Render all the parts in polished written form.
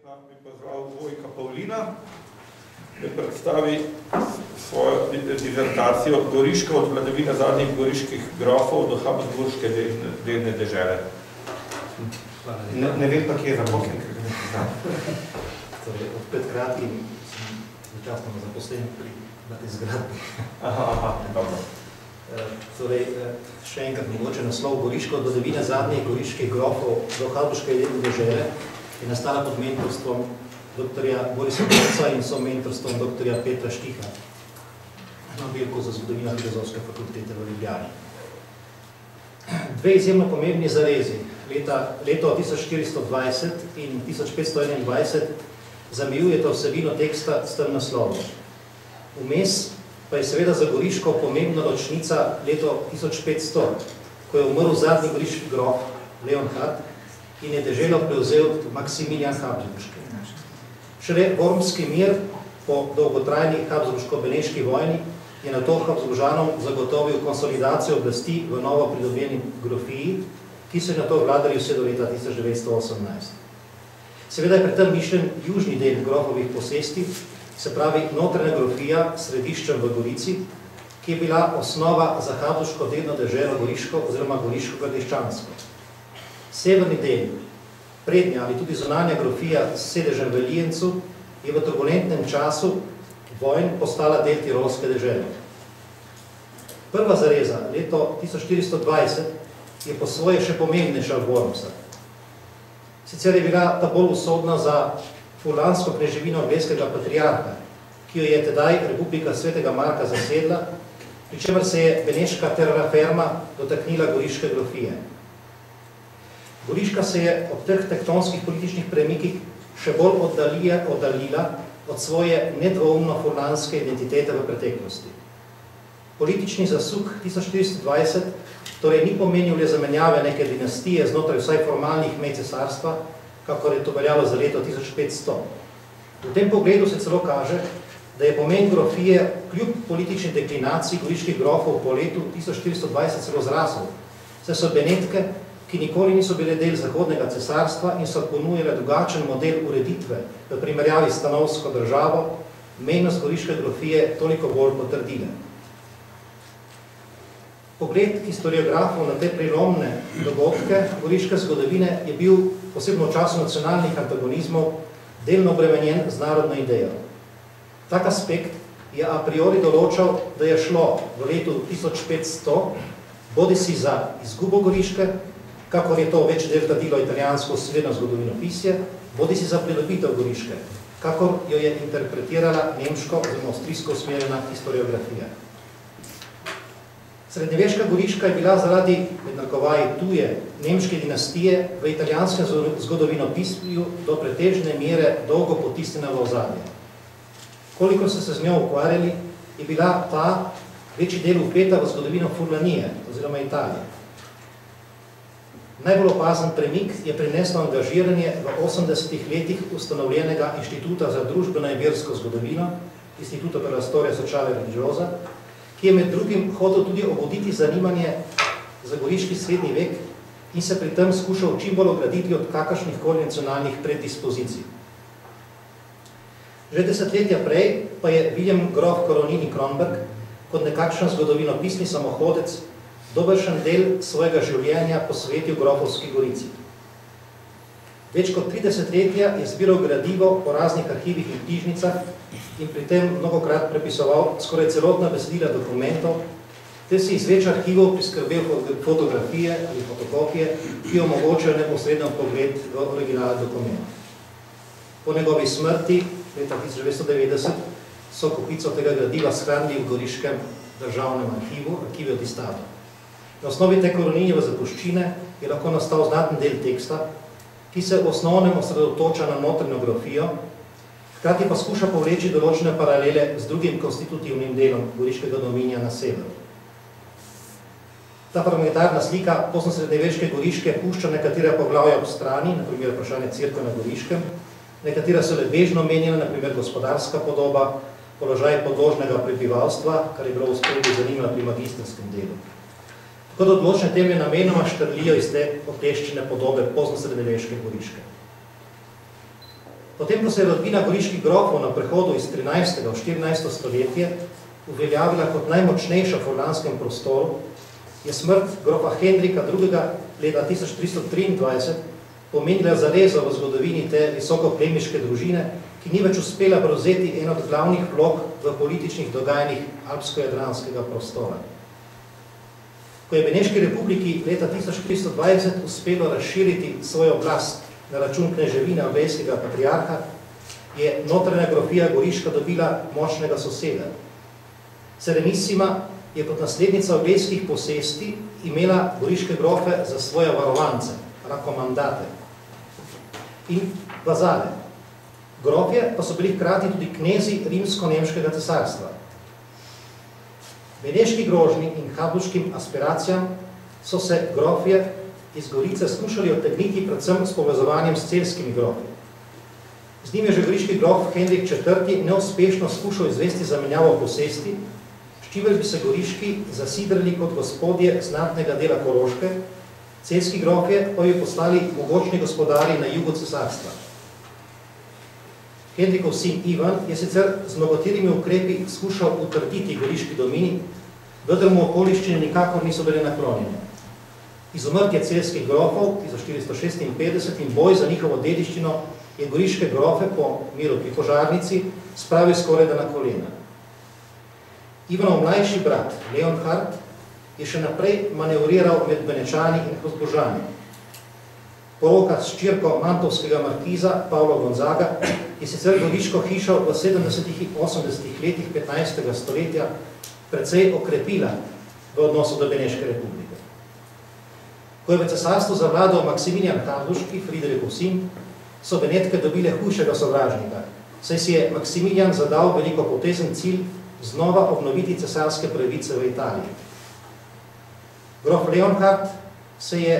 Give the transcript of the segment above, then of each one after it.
bi pozval Vojka Pavlina, da predstavi svojo dizertacijo Goriška od vladavine zadnjih goriških grofov do Habsburške delne dežele. Ne vem pa, kje je zaposlen, ker ga ne poznam. Torej, od 5 kratkim sem začasno zaposlen pri tej zgradbi. Aha, dobro. Torej, še enkrat mogoče naslov Goriška od vladavine zadnjih goriških grofov do Habsburške delne dežele je nastala pod mentorstvom dr. Borisa Borca in so mentorstvom dr. Petra Štiha na oddelku za zgodovino Filozofske fakultete v Ljubljani. Dve izjemno pomembni zarezi, leto 1420 in 1521, zamejujeta vsebino teksta s tem naslovom. Vmes pa je seveda za Goriško pomembna ročnica leto 1500, ko je umrl zadnji goriški grof Leonhard in je deželo prevzel Maksimilijan Habsburški. Šele Wormski mir po dolgotrajni Habsburško-Beneški vojni je na to Habsburžanom zagotovil konsolidacijo oblasti v novo pridobljeni grofiji, ki so na to vladali vse do leta 1918. Seveda je pri tem mišljen južni del grofovih posesti, se pravi notranja grofija s središčem v Gorici, ki je bila osnova za Habsburško delno deželo Goriško oziroma Goriško-Gradiščansko. Severni del, prednja ali tudi zunanja grofija s sedežem v Lijencu, je v turbulentnem času vojn postala del Tirolske dežele. Prva zareza, leto 1420, je po svoje še pomembnejša od Wormsa. Sicer je bila ta bolj usodna za furlansko kneževino angleškega patriarha, ki jo je tedaj Republika Svetega Marka zasedla, pri čemer se je beneška terraferma dotaknila goriške grofije. Goriška se je ob teh tektonskih političnih premikih še bolj oddaljila od svoje nedvoumno furlanske identitete v preteklosti. Politični zasuk 1420 torej ni pomenil le zamenjave neke dinastije znotraj vsaj formalnih mej cesarstva, kakor je to veljalo za leto 1500. V tem pogledu se celo kaže, da je pomen grofije kljub politični deklinaciji goriških grofov po letu 1420 celo zrasel, saj so Benetke, ki nikoli niso bile del zahodnega cesarstva in so ponujale drugačen model ureditve v primerjavi s stanovsko državo, mejnost goriške grofije toliko bolj potrdile. Pogled historiografov na te prelomne dogodke goriške zgodovine je bil, posebno v času nacionalnih antagonizmov, delno obremenjen z narodno idejo. Tak aspekt je a priori določal, da je šlo v letu 1500 bodisi za izgubo Goriške, kakor je to več del trdilo italijansko srednjo zgodovinopisje, bodisi za pridobitev Goriške, kakor jo je interpretirala nemško oziroma avstrijsko usmerjena historiografija. Srednjeveška Goriška je bila zaradi, med narekovaji, tuje nemške dinastije v italijanskem zgodovinopisju do pretežne mere dolgo potisnjena v ozadje. Koliko so se z njo ukvarjali, je bila ta večji del vpeta v zgodovino Furlanije oziroma Italije. Najbolj opazen premik je prineslo angažiranje v 80-ih letih ustanovljenega Inštituta za družbeno in versko zgodovino, Instituto per la storia sociale e religiosa, ki je med drugim hotel tudi obuditi zanimanje za goriški srednji vek in se pri tem skušal čim bolj ograditi od kakršnih koli nacionalnih predispozicij. Že desetletja prej pa je William grof Coronini Kronberg kot nekakšen zgodovinopisni samohodec dobršen del svojega življenja posvetil grofovski Gorici. Več kot 3 desetletja je zbiral gradivo po raznih arhivih in knjižnicah in pri tem mnogokrat prepisoval skoraj celotna besedila dokumentov, ter si iz več arhivov priskrbel fotografije ali fotokopije, ki omogočajo neposreden pogled v originalne dokumente. Po njegovi smrti, leta 1990, so kopico tega gradiva shranili v Goriškem državnem arhivu, arhivu od Istava. Na osnovi te Koroninjeve zapuščine je lahko nastal znaten del teksta, ki se v osnovnem osredotoča na notranjo grofijo, hkrati pa skuša povleči določene paralele z drugim konstitutivnim delom goriškega dominja na severu. Ta fragmentarna slika posnosrednjeveške Goriške pušča nekatere poglavja ob strani, na primer vprašanje Cerkve na Goriškem, nekatera so le bežno omenjena, na primer gospodarska podoba, položaj podložnega prebivalstva, kar je bilo v ospredju zanimalo pri magistrskem delu. Kot odločne teme namenoma štrlijo iz te okleščene podobe poznosrednjeveške Goriške. Potem, ko se je rodbina goriških grofov na prehodu iz 13. v 14. stoletje uveljavila kot najmočnejša v furlanskem prostoru, je smrt grofa Henrika II. Leta 1323 pomenila zarezo v zgodovini te visokoplemiške družine, ki ni več uspela prevzeti eno od glavnih vlog v političnih dogajanjih alpsko-jadranskega prostora. Ko je Beneški republiki leta 1420 uspelo razširiti svojo oblast na račun kneževine Oblejskega patriarha, je notranja grofija Goriška dobila močnega soseda. Serenissima je kot naslednica oblejskih posesti imela goriške grofe za svoje varovance, rakomandate in vazale. Grofje pa so bili hkrati tudi knezi rimsko-nemškega cesarstva. Beneški grožnji in habsburškim aspiracijam so se grofje iz Gorice skušali otegniti predvsem s povezovanjem s celskimi grofi. Z njim je že goriški grof Henrik IV. Neuspešno skušal izvesti zamenjavo posesti, s čimer bi se goriški zasidrali kot gospodje znatnega dela Koroške, celski grofje pa bi postali mogočni gospodari na jugu cesarstva. Henrikov sin Ivan je sicer z mnogoterimi ukrepi skušal utrditi goriški domini, vendar mu okoliščine nikakor niso bile naklonjene. Izumrtje celskih grofov 1456 in boj za njihovo dediščino je goriške grofe po miru pri Požarnici spravil skorajda na kolena. Ivanov mlajši brat Leonhard je še naprej manevriral med Benečani in Habsburžani. Poroka s hčerko mantovskega markiza Pavlo Gonzaga je sicer goriško hišo v 70. in 80. letih 15. stoletja precej okrepila v odnosu do Beneške republike. Ko je v cesarstvu zavladal Maksimilijan Habsburški, Friderikov sin, so Benetke dobile hujšega sovražnika, saj si je Maksimilijan zadal velikopotezen cilj znova obnoviti cesarske pravice v Italiji. Grof Leonhard se je,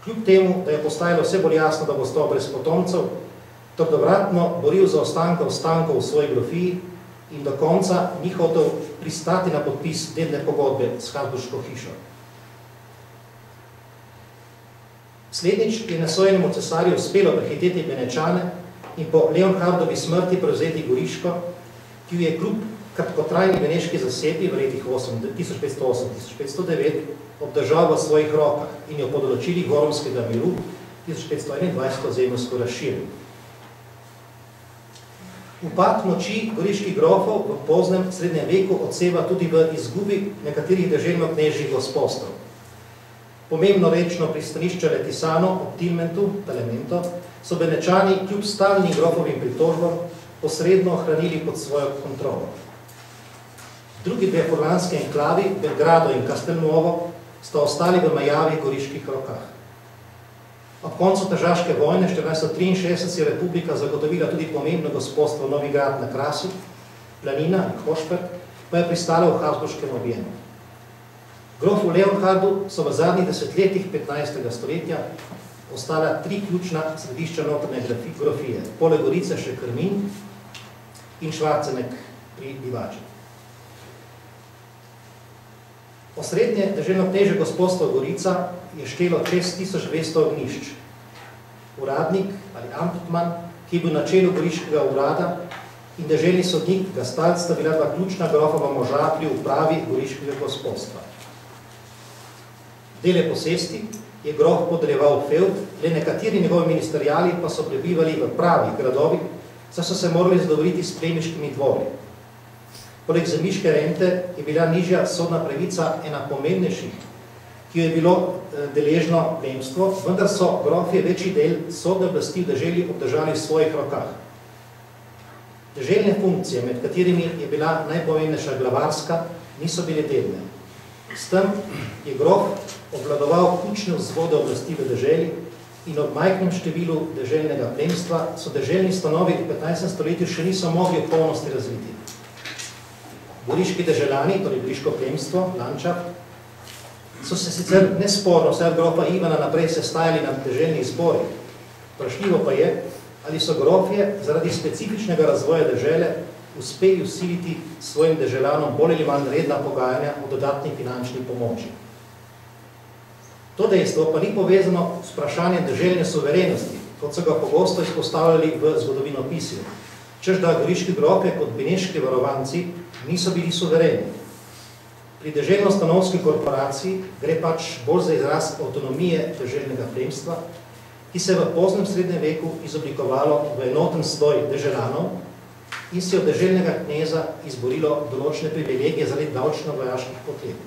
kljub temu, da je postajalo vse bolj jasno, da bo ostal brez potomcev, trdovratno boril za ostankov v svoji grofiji in do konca ni hotel pristati na podpis dedne pogodbe s Habsburško hišo. Slednjič je nesojenemu cesarju uspelo prehiteti Benečane in po Leonhardovi smrti prevzeti Goriško, ki je kljub kratkotrajni beneški zasedbi v letih 1508-1509 obdržal v svojih rokah in jo po določilih Vormskega miru 1521 zemljsko razširil. Upad moči goriških grofov v poznem srednjem veku odseva tudi v izgubi nekaterih deželno-knežjih gospodstv. Pomembno rečno pristanišče Letisano ob Tilmentu, Talemento, so Benečani kljub stalnim grofovim pritožbam posredno ohranili pod svojo kontrolo. Drugi dve furlanske enklavi, Belgrado in Castelnuovo, sta ostali v majavih goriških rokah. Ob koncu Tržaške vojne 1463 je republika zagotovila tudi pomembno gospodstvo Novigrad na Krasi, Planina in Hošpert, pa je pristala v habsburškem objemu. Grofu Leonhardu so v zadnjih desetletjih 15. stoletja ostala tri ključna središča notrne grofije, poleg Gorice še Krmin in Švarcenek pri Divači. Osrednje deželno-knežje gospodstvo Gorica je štelo čez 1200 ognjišč. Uradnik ali amtman, ki je bil na čelu goriškega urada, in deželni sodnik Gastalt sta bila dva ključna grofova moža pri upravi goriškega gospodstva. Dele posesti je grof podeljeval fevd, le nekateri njegovi ministeriali pa so prebivali v pravih gradovih, saj so se morali zadovoljiti s plemiškimi dvori. Poleg zemljiške rente je bila nižja sodna pravica ena pomembnejših, ki jo je bilo deležno plemstvo, vendar so grofje večji del sodne oblasti v deželi obdržali v svojih rokah. Deželne funkcije, med katerimi je bila najpomembnejša glavarska, niso bile delne. S tem je grof obvladoval ključne vzvode oblasti v deželi in ob majhnem številu deželnega plemstva so deželni stanovi v 15. stoletju še niso mogli v polnosti razviti. Goriški deželani, torej goriško plemstvo, Landschaft, so se sicer nesporno vse od grofa Ivana naprej sestajali na deželnih zborih. Vprašljivo pa je, ali so grofje zaradi specifičnega razvoja dežele uspeli usiliti svojim deželanom bolj ali manj redna pogajanja o dodatni finančni pomoči. To dejstvo pa ni povezano s vprašanjem deželne suverenosti, kot so ga pogosto izpostavljali v zgodovinopisju, češ da goriški grofe kot beneški varovanci niso bili suvereni. Pri deželno-stanovski korporaciji gre pač bolj za izraz avtonomije deželnega plemstva, ki se je v poznem srednjem veku izoblikovalo v enoten sloj deželanov in si od deželnega kneza izborilo določene privilegije zaradi davčno-vojaških potreb.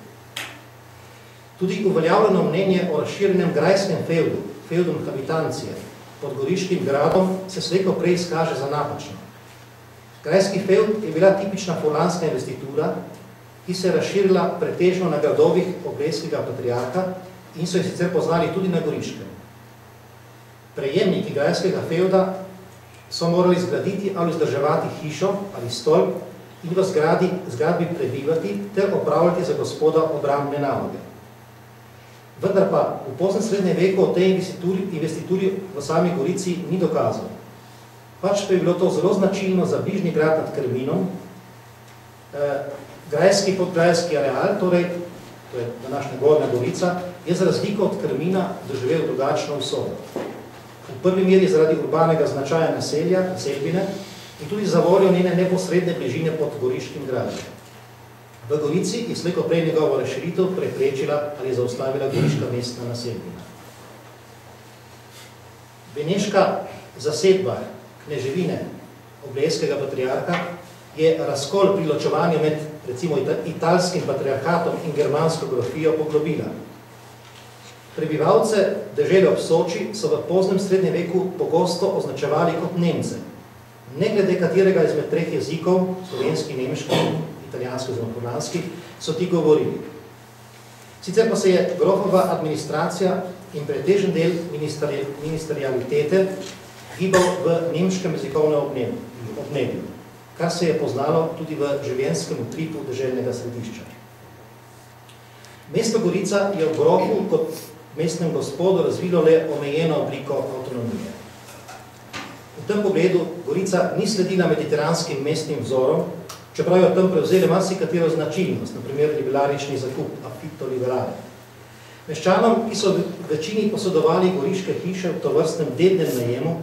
Tudi uveljavljeno mnenje o razširjenem grajskem feudu, feudum habitancije, pod Goriškim gradom se slejko prej izkaže za napačno. Grajski feud je bila tipična furlanska investitura, ki se je razširila pretežno na gradovih obreskega patriarha in so jih sicer poznali tudi na Goriškem. Prejemniki grajskega feuda so morali zgraditi ali vzdrževati hišo ali stolp in v zgradbi prebivati ter opravljati za gospoda obrambne naloge. Vendar pa v poznem srednjem veku o tej investituri v sami Gorici ni dokazal. Pač pa je bilo to zelo značilno za bližnji grad nad Krminom, grajski podgrajski areal, torej, to je današnja Gornja Gorica, je za razliko od Krmina doživel drugačno usodo. V prvi meri zaradi urbanega značaja naselja, naselbine in tudi za voljo njene neposredne bližine pod Goriškim gradom. V Gorici je slejko prej njegovo razširitev preprečila ali zaustavila goriška mestna naselbina. Beneška zasedba kneževine obreskega patriarha je razkol pri ločevanju med recimo italskim patriarhatom in germansko grofijo poglobila. Prebivalce dežele ob Soči so v poznem srednjem veku pogosto označevali kot Nemce, ne glede katerega izmed treh jezikov, slovenski, nemški, italijanski oziroma furlanski, so ti govorili. Sicer pa se je grofova administracija in pretežen del ministerialitete gibal v nemškem jezikovnem obnebju, kar se je poznalo tudi v življenjskem utripu deželnega središča. Mesto Gorica je v grofu kot mestnem gospodu razvilo le omejeno obliko avtonomije. V tem pogledu Gorica ni sledila mediteranskim mestnim vzorom, čeprav je tam prevzeli marsikatero značilnost, na primer liberalični zakup, affitto liberale. Meščanom, ki so v večini posodovali goriške hiše v tovrstnem dednem najemu,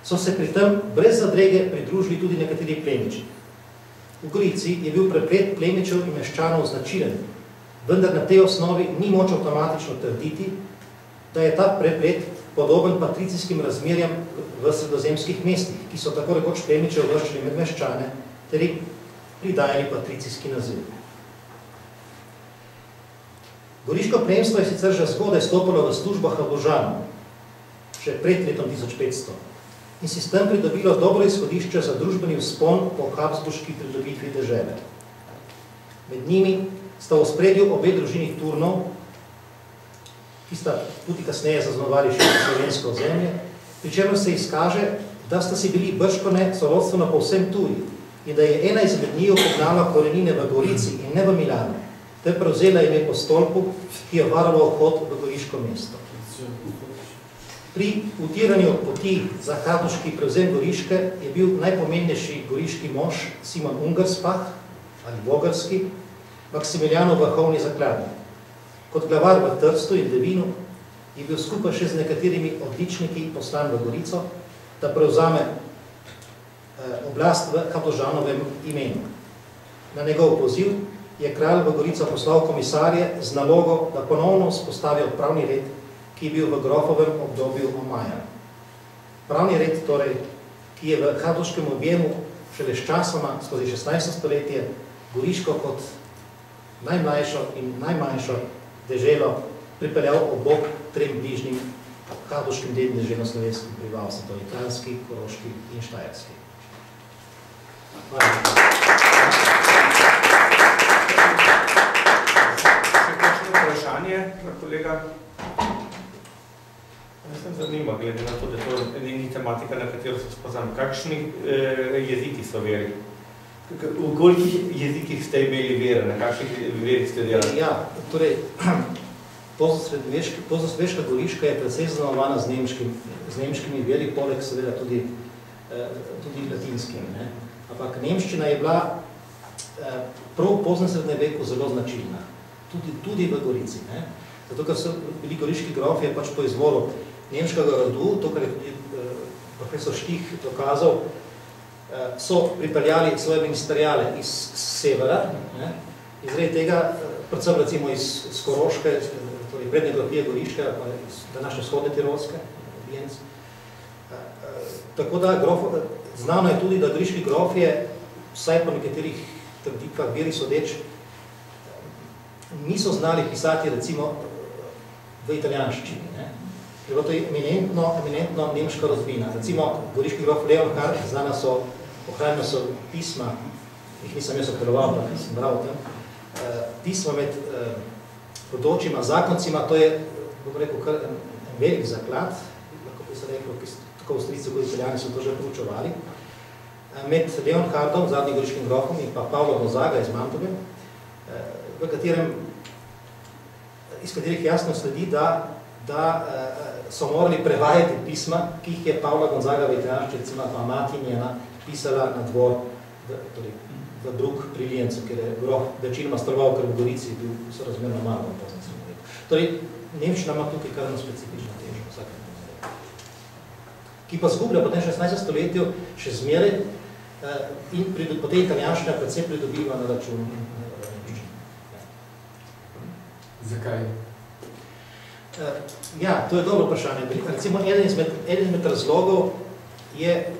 so se pri tem brez zadrege pridružili tudi nekateri plemiči. V Gorici je bil preplet plemičev in meščanov značilen, vendar na tej osnovi ni moč avtomatično trditi, da je ta preplet podoben patricijskim razmerjem v sredozemskih mestih, ki so tako rekoč plemiče uvrščali med meščane, ter jim pridajali patricijski naziv. Goriško plemstvo je sicer že zgodaj stopilo v službo Habsburžanov, še pred letom 1500, in si s tem pridobilo dobro izhodišče za družbeni vzpon po habsburški pridobitvi dežele. Med njimi sta v ospredju obe družini Turnov, ki sta tudi kasneje zaznamovali še slovensko ozemlje, pri čemer se izkaže, da sta si bili bržkone sorodstveno povsem tuji in da je ena izmed njiju pognala korenine v Gorici in ne v Milano, ter prevzela ime po stolpu, ki je varalo vhod v goriško mesto. Pri utiranju poti za habsburški prevzem Goriške je bil najpomembnejši goriški mož Simon Ungerspach ali Bogarski, Maksimilijanov vrhovni zakladnik. Kot glavar v Trstu in Devinu je bil skupaj še z nekaterimi odličniki poslan v Gorico, da prevzame oblast v Habsburžanovem imenu. Na njegov poziv je kralj v Gorico poslal komisarje z nalogo, da ponovno vzpostavijo pravni red, ki je bil v grofovem obdobju omajan. Pravni red, torej, ki je v habsburškem objemu šele s časoma skozi 16. stoletje Goriško kot najmlajšo in najmanjšo deželo pripeljal ob bok trem bližnjim habsburškim deželno-slovenskim prebivalstvom, to je Kranjski, Koroški in Štajerski. Hvala. Še kakšno vprašanje, kolega? Jaz sem zanima, glede na to, da to ni tematika, na katero se spoznam. Kakšni jeziki so veri? V kolikih jezikih ste imeli vere? Na kakšnih verih ste delali? Ja, torej, pozosrednješka Goriška je precej zaznamovana z nemškimi veri, poleg seveda tudi latinskimi. Ampak nemščina je bila prav v poznem srednjem veku zelo značilna, tudi v Gorici. Zato, ker so bili goriški grofje pač po izvoru nemškega rodu, to, kar je tudi profesor Štih dokazal, so pripeljali svoje ministeriale iz severa, izredi tega, predvsem recimo iz Koroške, torej prednje grofije Goriške, pa iz današnje vzhodne Tirolske, tako da znano je tudi, da goriški grofje, vsaj po nekaterih trditvah, veri sodeč, niso znali pisati recimo v italijanščini. Bilo to je eminentno nemška rodbina. Recimo, goriški grof Leonhard, znana so, ohranjena so pisma, jih nisem jaz operoval, da nisem bral tam, pisma med bodočima zakoncima, to je, bom rekel, kar en velik zaklad, lahko bi se rekel, tako Avstrijci kot Italijani so to že poučevali, med Leonhardom, zadnjim goriškim grofom, in pa Pavlo Gonzaga iz Mantove, iz katerih jasno sledi, da so morali prevajati pisma, ki jih je Pavla Gonzaga v italijanščini, recimo pa mati njena, pisala na dvor v drug pri Lijencu, ker je grof večinoma staloval, ker v Gorici bil sorazmerno malo. Torej, nemščina ima tukaj kar specifično težo, vsakem pozorju. Ki pa zgublja potem 16. stoletju še zmeraj in potem italijanščina predvsem pridobiva na račun nemščine. Zakaj? Ja, to je dobro vprašanje. Recimo, eden izmed razlogov je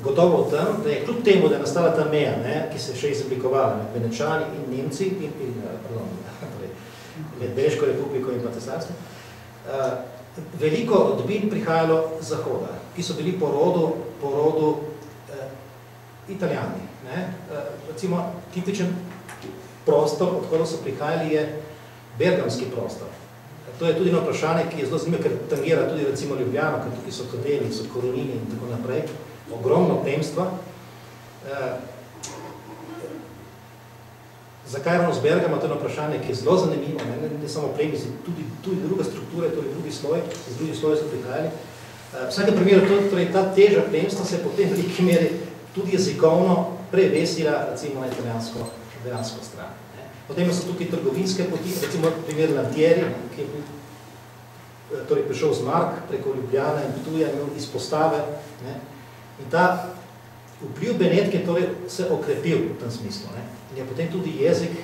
gotovo v tem, da je kljub temu, da je nastala ta meja, ki se je še izoblikovala med Venečani in Nemci, med Beneško republiko in pa cesarstvom, veliko rodbin prihajalo z zahoda, ki so bili po rodu Italijani. Recimo, tipičen prostor, odkud so prihajali, je bergamski prostor. To je tudi eno vprašanje, ki je zelo zanimivo, ker tangira tudi recimo Ljubljano, ker tukaj so Kodeli, so Koronini in tako naprej, ogromno plemstva. Zakaj ravno z Bergama, to je eno vprašanje, ki je zelo zanimivo, ne samo plemizi, tudi druga struktura, tudi drugi sloj, z drugi sloj so prihajali. V vsakem primeru, torej ta teža plemstva se je potem v veliki meri tudi jezikovno prevesila recimo na italijansko stran. Potem so tukaj trgovinske poti, recimo primer Lantieri, ki je bil, prišel z Mark preko Ljubljana in Ptuja, imel izpostave. In ta vpliv Benetke se okrepil v tem smislu. In je potem tudi jezik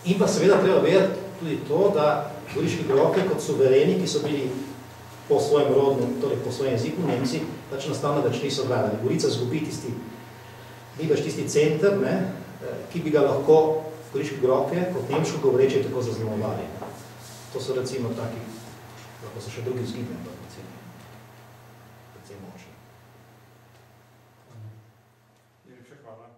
in pa seveda treba vedeti tudi to, da goriški grofe kot suvereni, ki so bili po svojem rodnem, torej po svojem jeziku, Nemci, pač enostavno več niso vladali. Gorica zgubi tisti center, ki bi ga lahko goriški grofje kot nemško govoreče tako zaznamovali. To so recimo taki, lahko so še drugi vzgibni, pa predvsem močni. Najlepša hvala.